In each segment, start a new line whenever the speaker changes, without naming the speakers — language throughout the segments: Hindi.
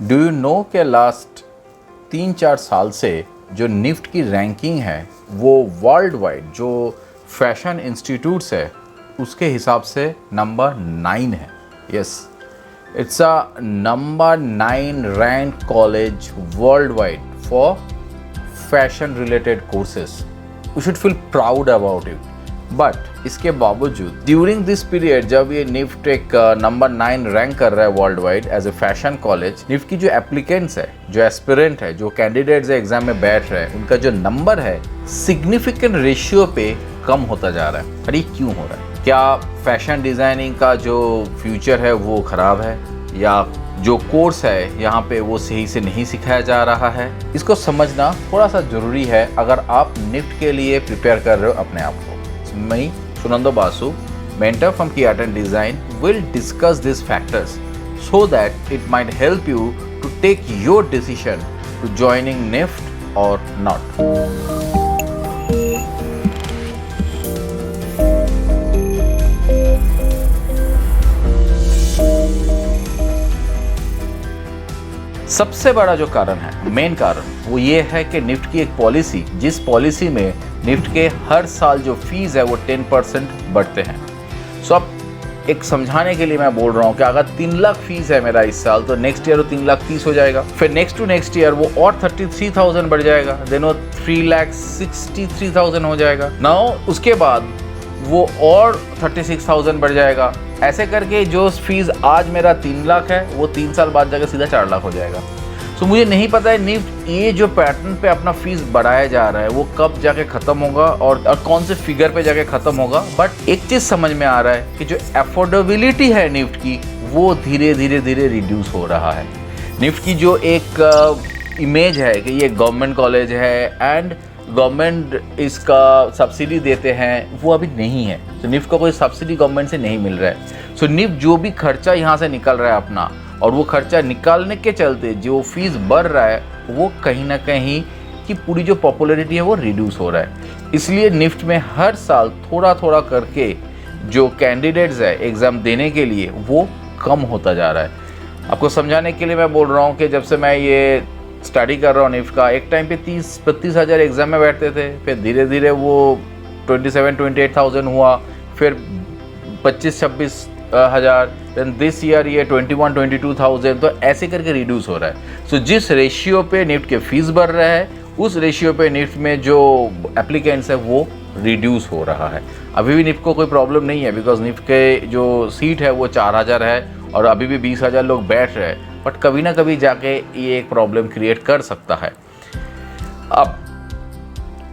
डू यू नो कि लास्ट 3-4 साल से जो निफ्ट की रैंकिंग है वो वर्ल्ड वाइड जो फैशन इंस्टीट्यूट्स है उसके हिसाब से नंबर 9 है। Yes, it's a number 9 rank college world wide for fashion related courses. You should feel proud about it. But इसके बावजूद ड्यूरिंग दिस पीरियड जब ये निफ्ट एक नंबर 9 रैंक कर रहा है worldwide as a fashion college, NIFT की जो एप्लीकेंट्स है, जो एस्पिरेंट है, जो कैंडिडेट्स एग्जाम में बैठ रहे हैं, उनका जो नंबर है सिग्निफिकेंट रेशियो पे कम होता जा रहा है। अरे क्यों हो रहा है? क्या फैशन डिज़ाइनिंग का जो फ्यूचर है वो ख़राब है, या जो कोर्स है यहाँ पे वो सही से नहीं सिखाया जा रहा है? इसको समझना थोड़ा सा ज़रूरी है अगर आप निफ्ट के लिए प्रिपेयर कर रहे हो अपने आप को। Me, Sunando Basu, mentor from Key Art and Design, will discuss these factors so that it might help you to take your decision to joining NIFT or not. सबसे बड़ा जो कारण है, मेन कारण, वो ये है कि निफ्ट की एक पॉलिसी, जिस पॉलिसी में निफ्ट के हर साल जो फीस है वो 10% बढ़ते हैं। सो अब एक समझाने के लिए मैं बोल रहा हूँ कि अगर 3 लाख फीस है मेरा इस साल, तो नेक्स्ट ईयर वो 3,30,000 हो जाएगा। फिर नेक्स्ट टू नेक्स्ट ईयर वो और 33,000 बढ़ जाएगा, देन वो 3,63,000 हो जाएगा। नाउ उसके बाद वो और 36,000 बढ़ जाएगा। ऐसे करके जो फीस आज मेरा 3 लाख है वो 3 साल बाद जाकर सीधा 4 लाख हो जाएगा। सो मुझे नहीं पता है निफ्ट ये जो पैटर्न पे अपना फीस बढ़ाया जा रहा है वो कब जाके ख़त्म होगा और कौन से फिगर पे जाके ख़त्म होगा। बट एक चीज़ समझ में आ रहा है कि जो अफोर्डेबिलिटी है निफ्ट की वो धीरे धीरे रिड्यूस हो रहा है। निफ्ट की जो एक इमेज है कि ये गवर्नमेंट कॉलेज है एंड गवर्नमेंट इसका सब्सिडी देते हैं, वो अभी नहीं है। तो निफ्ट को कोई सब्सिडी गवर्नमेंट से नहीं मिल रहा है। सो निफ्ट जो भी खर्चा यहाँ से निकल रहा है अपना, और वो खर्चा निकालने के चलते जो फीस बढ़ रहा है वो कहीं ना कहीं की पूरी जो पॉपुलैरिटी है वो रिड्यूस हो रहा है। इसलिए निफ्ट में हर साल थोड़ा थोड़ा करके जो कैंडिडेट्स है एग्ज़ाम देने के लिए वो कम होता जा रहा है। आपको समझाने के लिए मैं बोल रहा हूँ कि जब से मैं ये स्टडी कर रहा हूँ निफ्ट का, एक टाइम पे 30-32 हज़ार एग्ज़ाम में बैठते थे, फिर धीरे धीरे वो 27-28,000 हुआ, फिर 25-26 हज़ार, देन दिस ईयर ये 21-22,000, तो ऐसे करके रिड्यूस हो रहा है। सो जिस रेशियो पे निफ्ट के फीस बढ़ रहा है उस रेशियो पे निफ्ट में जो एप्लीकेंट्स है वो रिड्यूस हो रहा है। अभी भी निफ्ट को कोई प्रॉब्लम नहीं है, बिकॉज निफ्ट के जो सीट है वो 4,000 है और अभी भी 20,000 लोग बैठ रहे हैं। बट कभी ना कभी जाके ये एक प्रॉब्लम क्रिएट कर सकता है। अब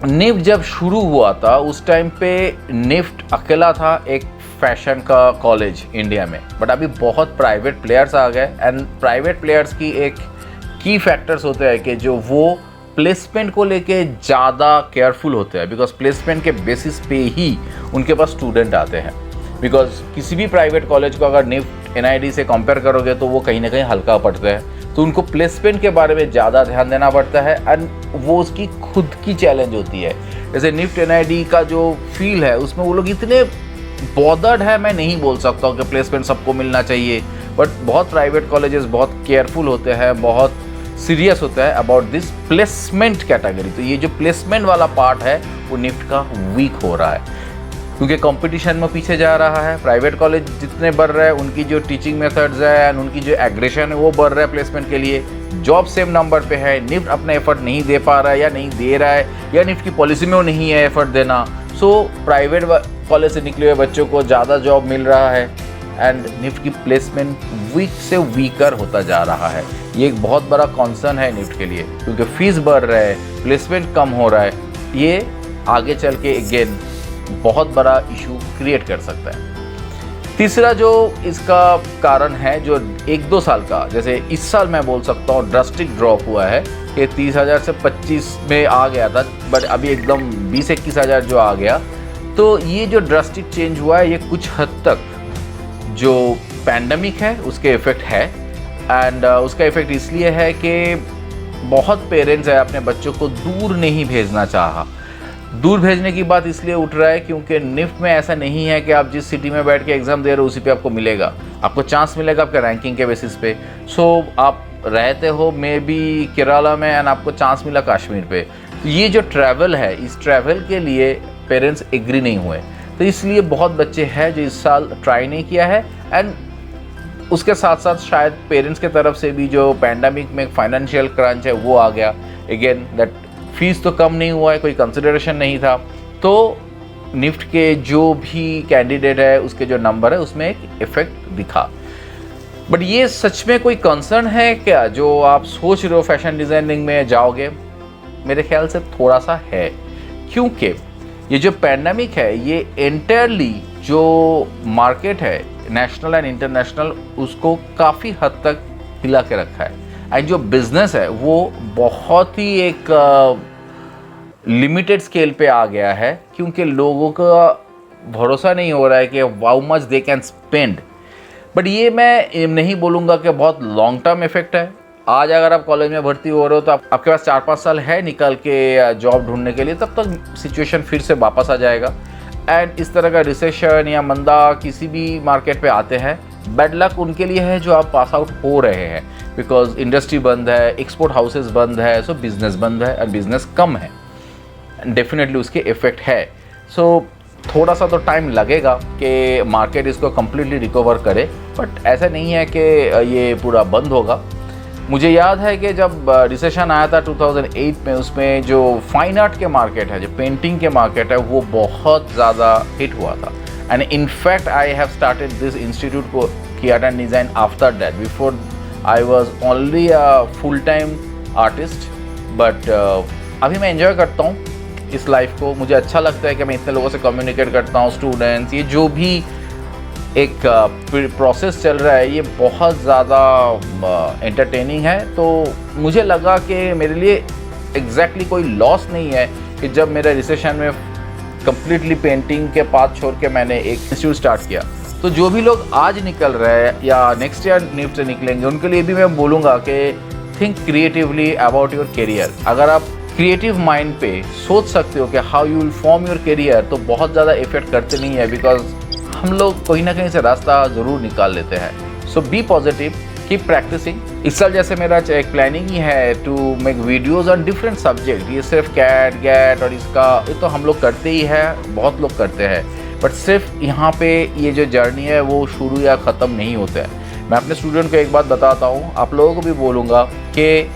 निफ्ट जब शुरू हुआ था उस टाइम पे निफ्ट अकेला था एक फैशन का कॉलेज इंडिया में, बट अभी बहुत प्राइवेट प्लेयर्स आ गए। एंड प्राइवेट प्लेयर्स की एक की फैक्टर्स होते हैं कि जो वो प्लेसमेंट को लेके ज़्यादा केयरफुल होते हैं, बिकॉज प्लेसमेंट के बेसिस पे ही उनके पास स्टूडेंट आते हैं। बिकॉज किसी भी प्राइवेट कॉलेज को अगर निफ्ट NID से कंपेयर करोगे तो वो कहीं ना कहीं हल्का पड़ता है, तो उनको प्लेसमेंट के बारे में ज़्यादा ध्यान देना पड़ता है एंड वो उसकी खुद की चैलेंज होती है। जैसे निफ्ट NID का जो फील है उसमें वो लोग इतने बॉदर्ड है, मैं नहीं बोल सकता हूँ कि प्लेसमेंट सबको मिलना चाहिए, बट बहुत प्राइवेट कॉलेजेस बहुत केयरफुल होते हैं, बहुत सीरियस होता है अबाउट दिस प्लेसमेंट कैटेगरी। तो ये जो प्लेसमेंट वाला पार्ट है वो निफ्ट का वीक हो रहा है, क्योंकि कंपटीशन में पीछे जा रहा है। प्राइवेट कॉलेज जितने बढ़ रहे हैं उनकी जो टीचिंग मेथड्स है एंड उनकी जो एग्रेशन है वो बढ़ रहा है प्लेसमेंट के लिए। जॉब सेम नंबर पे है, निफ्ट अपना एफर्ट नहीं दे पा रहा है या नहीं दे रहा है, या निफ्ट की पॉलिसी में वो नहीं है एफर्ट देना। सो प्राइवेट कॉलेज से निकले हुए बच्चों को ज़्यादा जॉब मिल रहा है एंड निफ्ट की प्लेसमेंट वीक से वीकर होता जा रहा है। ये एक बहुत बड़ा कॉन्सर्न है निफ्ट के लिए, क्योंकि फीस बढ़ रहा है, प्लेसमेंट कम हो रहा है। ये आगे चल के अगेन बहुत बड़ा इशू क्रिएट कर सकता है। तीसरा जो इसका कारण है जो 1-2 साल का, जैसे इस साल मैं बोल सकता हूँ ड्रास्टिक ड्रॉप हुआ है कि 30,000 से 25 में आ गया था, बट अभी एकदम 20-21,000 जो आ गया। तो ये जो ड्रास्टिक चेंज हुआ है ये कुछ हद तक जो पैंडमिक है उसके इफ़ेक्ट है। एंड उसका इफ़ेक्ट इसलिए है कि बहुत पेरेंट्स है अपने बच्चों को दूर नहीं भेजना चाहा। दूर भेजने की बात इसलिए उठ रहा है क्योंकि निफ्ट में ऐसा नहीं है कि आप जिस सिटी में बैठ के एग्ज़ाम दे रहे हो उसी पे आपको मिलेगा। आपको चांस मिलेगा आपके रैंकिंग के बेसिस पे। सो आप रहते हो मे बी केरला में एंड आपको चांस मिला कश्मीर पे, तो ये जो ट्रैवल है, इस ट्रैवल के लिए पेरेंट्स एग्री नहीं हुए, तो इसलिए बहुत बच्चे हैं जो इस साल ट्राई नहीं किया है। एंड उसके साथ साथ शायद पेरेंट्स के तरफ से भी जो पैंडमिक में फाइनेंशियल क्रंच है वो आ गया। अगेन दैट फीस तो कम नहीं हुआ है, कोई कंसिडरेशन नहीं था, तो निफ्ट के जो भी कैंडिडेट है उसके जो नंबर है उसमें एक इफेक्ट दिखा। बट ये सच में कोई कंसर्न है क्या जो आप सोच रहे हो फैशन डिज़ाइनिंग में जाओगे? मेरे ख्याल से थोड़ा सा है, क्योंकि ये जो पैंडमिक है ये एंटायरली जो मार्केट है नेशनल एंड इंटरनेशनल उसको काफ़ी हद तक हिला के रखा है। एंड जो बिजनेस है वो बहुत ही एक लिमिटेड स्केल पे आ गया है, क्योंकि लोगों का भरोसा नहीं हो रहा है कि how much they can spend. But ये मैं नहीं बोलूँगा कि बहुत लॉन्ग टर्म इफेक्ट है। आज अगर आप कॉलेज में भर्ती हो रहे हो तो आपके पास 4-5 साल है निकल के जॉब ढूंढने के लिए, तब तक सिचुएशन फिर से वापस आ जाएगा। एंड इस तरह का रिसेशन या मंदा किसी भी मार्केट पे आते हैं, बैड लक उनके लिए है जो आप पास आउट हो रहे हैं, बिकॉज इंडस्ट्री बंद है, एक्सपोर्ट हाउसेज बंद है, सो बिजनेस बंद है और बिजनेस कम है, डेफिनेटली उसके इफेक्ट है। सो थोड़ा सा तो टाइम लगेगा कि मार्केट इसको कम्प्लीटली रिकवर करे, बट ऐसा नहीं है कि ये पूरा बंद होगा। मुझे याद है कि जब रिसेशन आया था 2008 में, उसमें जो फाइन आर्ट के मार्केट है, जो पेंटिंग के मार्केट है, वो बहुत ज़्यादा हिट हुआ था। And in fact I have started this institute को art and design after that. Before I was only a full time artist, but अभी मैं एंजॉय करता हूँ इस लाइफ को। मुझे अच्छा लगता है कि मैं इतने लोगों से कम्युनिकेट करता हूँ, स्टूडेंट्स, ये जो भी एक प्रोसेस चल रहा है ये बहुत ज़्यादा एंटरटेनिंग है। तो मुझे लगा कि मेरे लिए एग्जैक्टली कोई लॉस नहीं है कि जब मेरे रिसेशन में कम्प्लीटली पेंटिंग के पाथ छोड़ के मैंने एक इंस्टीट्यूट स्टार्ट किया। तो जो भी लोग आज निकल रहे हैं या नेक्स्ट ईयर निफ्ट से निकलेंगे, उनके लिए भी मैं बोलूँगा कि think creatively about your career. अगर आप क्रिएटिव माइंड पे सोच सकते हो कि how you will form your career, तो बहुत ज़्यादा इफेक्ट करते नहीं है, बिकॉज हम लोग कहीं ना कहीं से रास्ता ज़रूर निकाल लेते हैं। So be positive, keep practicing. इस साल जैसे मेरा एक प्लानिंग ही है to make videos on different subject. ये सिर्फ कैट गैट और इसका ये तो हम लोग करते ही है, बहुत लोग करते हैं, बट सिर्फ यहाँ पे ये जो जर्नी है वो शुरू या ख़त्म नहीं होता है। मैं अपने स्टूडेंट को एक बात बताता हूँ, आप लोगों को भी बोलूँगा कि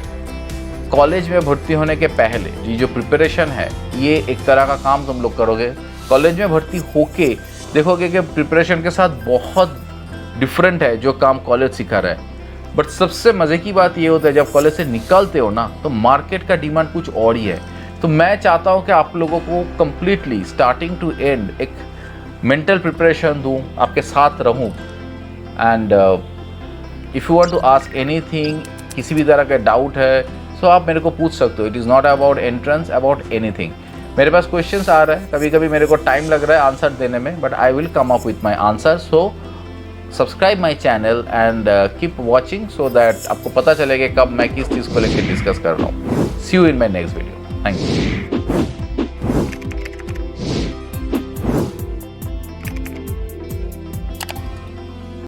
कॉलेज में भर्ती होने के पहले ये जो प्रिपरेशन है, ये एक तरह का काम तुम लोग करोगे। कॉलेज में भर्ती होके देखोगे कि प्रिपरेशन के साथ बहुत डिफरेंट है जो काम कॉलेज सिखा रहा है। बट सबसे मज़े की बात ये होता है जब कॉलेज से निकलते हो ना, तो मार्केट का डिमांड कुछ और ही है। तो मैं चाहता हूँ कि आप लोगों को कम्प्लीटली स्टार्टिंग टू एंड एक मेंटल प्रिपरेशन दूँ, आपके साथ रहूँ। And if you want to ask anything, किसी भी तरह का डाउट है, सो आप मेरे को पूछ सकते हो। It is not about entrance, about anything. मेरे पास क्वेश्चंस आ रहा है, कभी कभी मेरे को टाइम लग रहा है आंसर देने में, but I will come up with my answer. So subscribe my channel and keep watching so that आपको पता चलेगा कब मैं किस चीज़ को लेकर डिस्कस कर रहा हूँ। See you in my next video. Thank you.